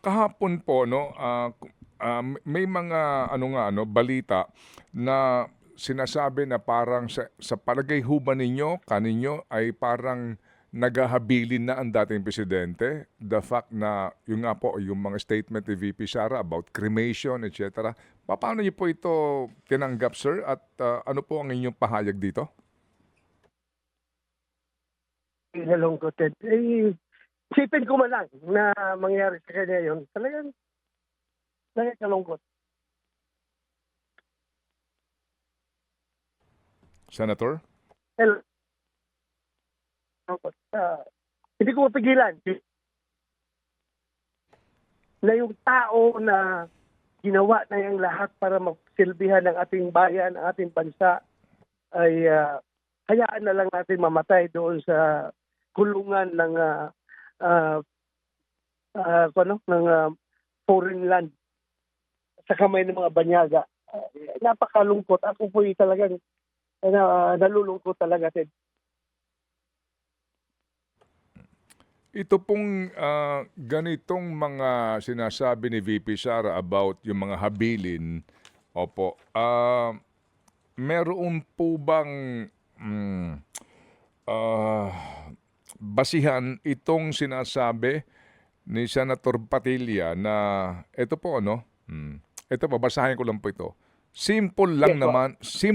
Kahapon po no, may mga balita na sinasabi na parang sa palagay ho ba ninyo, kaninyo ay parang naghahabilin na ang dating presidente. The fact na yung nga po, yung mga statement ni VP Sara about cremation, etc. Paano niyo po ito tinanggap, sir? At ano po ang inyong pahayag dito? Nalungkotin. Isipin ko man lang na mangyari sa kanya yun. Talagang kalungkot. Senator? Well, kalungkot. Hindi ko mapigilan na yung tao na ginawa na yung lahat para magsilbihan ng ating bayan, ang ating bansa, ay hayaan na lang natin mamatay doon sa kulungan ng foreign land sa kamay ng mga banyaga. Napakalungkot. Ako po talagang nalulungkot talaga, Ted. Ito pong ganitong mga sinasabi ni VP Sara about yung mga habilin, opo, meron po bang basihan itong sinasabi ni Senator Padilla na ito po ito po, basahin ko lang po ito. Simple lang Yes,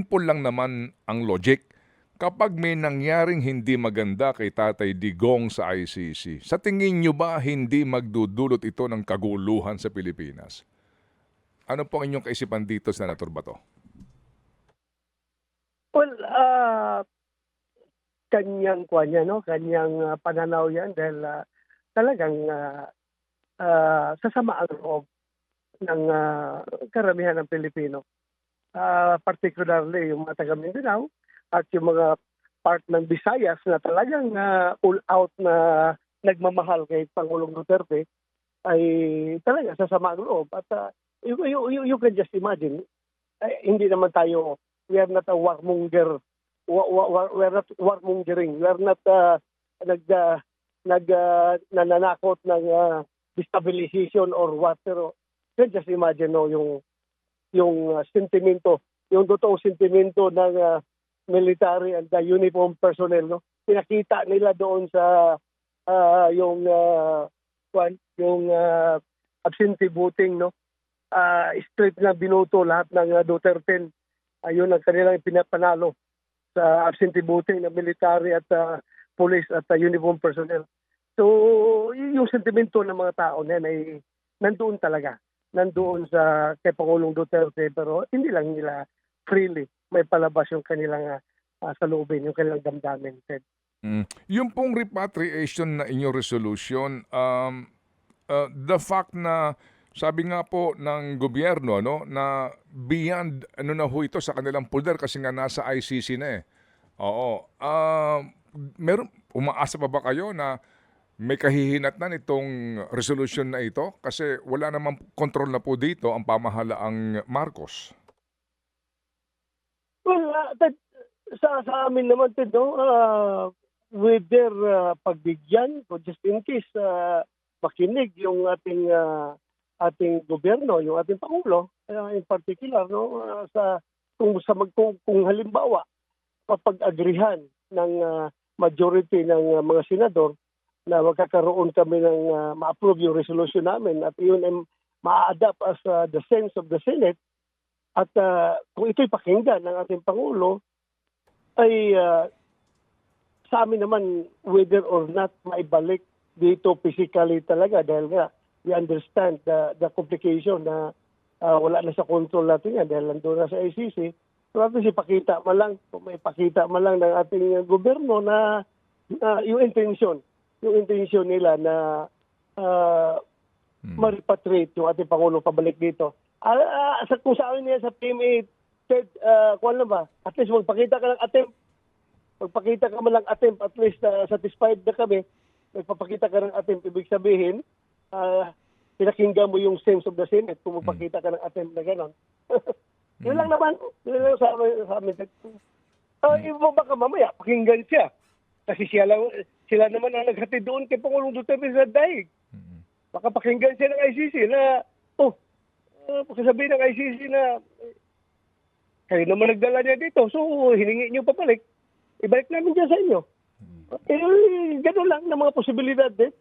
po. naman ang logic. Kapag may nangyaring hindi maganda kay Tatay Digong sa ICC, sa tingin nyo ba hindi magdudulot ito ng kaguluhan sa Pilipinas? Ano po ang inyong kaisipan dito, Senator Bato? Well, kanyang pananaw yan dahil talagang sasama ang loob ng karamihan ng Pilipino. Particularly yung mga taga Mindanao at yung mga part ng Visayas na talagang all out na nagmamahal kay Pangulong Duterte ay talaga sasama ang loob. At you can just imagine, hindi naman tayo, we are not a warmonger, we are not warmongering, we are not nananakot ng destabilization or what, pero you can just imagine yung sentimento, yung totoong sentimento ng military and the uniform personnel, no? Pinakita nila doon sa yung absentee voting, no? Straight na binoto lahat ng Duterte. Ayun ang kanilang pinapanalo sa absentee voting ng military at police at uniform personnel. So, yung sentimento ng mga tao na yan ay nandoon talaga. Nandoon sa kay Pangulong Duterte, pero hindi lang nila freely may palabas yung kanilang saloobin, yung kanilang damdamin. Yung pong repatriation na inyong resolution, the fact na sabi nga po ng gobyerno na beyond na ho ito sa kanilang poder kasi nga nasa ICC na eh. Oo. Umaasa pa ba kayo na may kahihinatnan itong resolution na ito? Kasi wala namang kontrol na po dito ang pamahalaang Marcos. Well, sa amin naman, Ted, with their pagbigyan, just in case makinig yung ating gobyerno, yung ating Pangulo, in particular, kung halimbawa, mapag-agrihan ng majority ng mga senador na magkakaroon kami ng ma-approve yung resolution namin at yun ay ma-adapt as the sense of the Senate. At kung ito'y pakinggan ng ating Pangulo, ay sa amin naman, whether or not maibalik dito physically talaga dahil nga we understand the complication na wala na sa control natin yan dahil nandun na sa ICC. So at least ipakita man lang, kung may ipakita man lang ng ating gobyerno na yung intention nila na ma-repatriate yung ating Pangulo pabalik dito. Kung sa amin niya sa PMA, Ted, kuwan na ba? At least magpakita ka ng attempt. Magpakita ka man lang attempt, at least satisfied na kami. Magpapakita ka ng attempt, ibig sabihin, pinakinggan mo yung sense of the Senate kung magpakita ka ng attempt na gano'n. Yun lang naman. Yun lang sa amin. Iba baka mamaya, pakinggan siya. Kasi sila naman ang naghatid doon kay Pangulong Duterte sa daig. Baka pakinggan siya ng ICC na, pakisabihin ng ICC na, kayo naman nagdala niya dito, so hiningi niyo papalik. Ibalik namin dyan sa inyo. Ganun lang ng mga posibilidad din.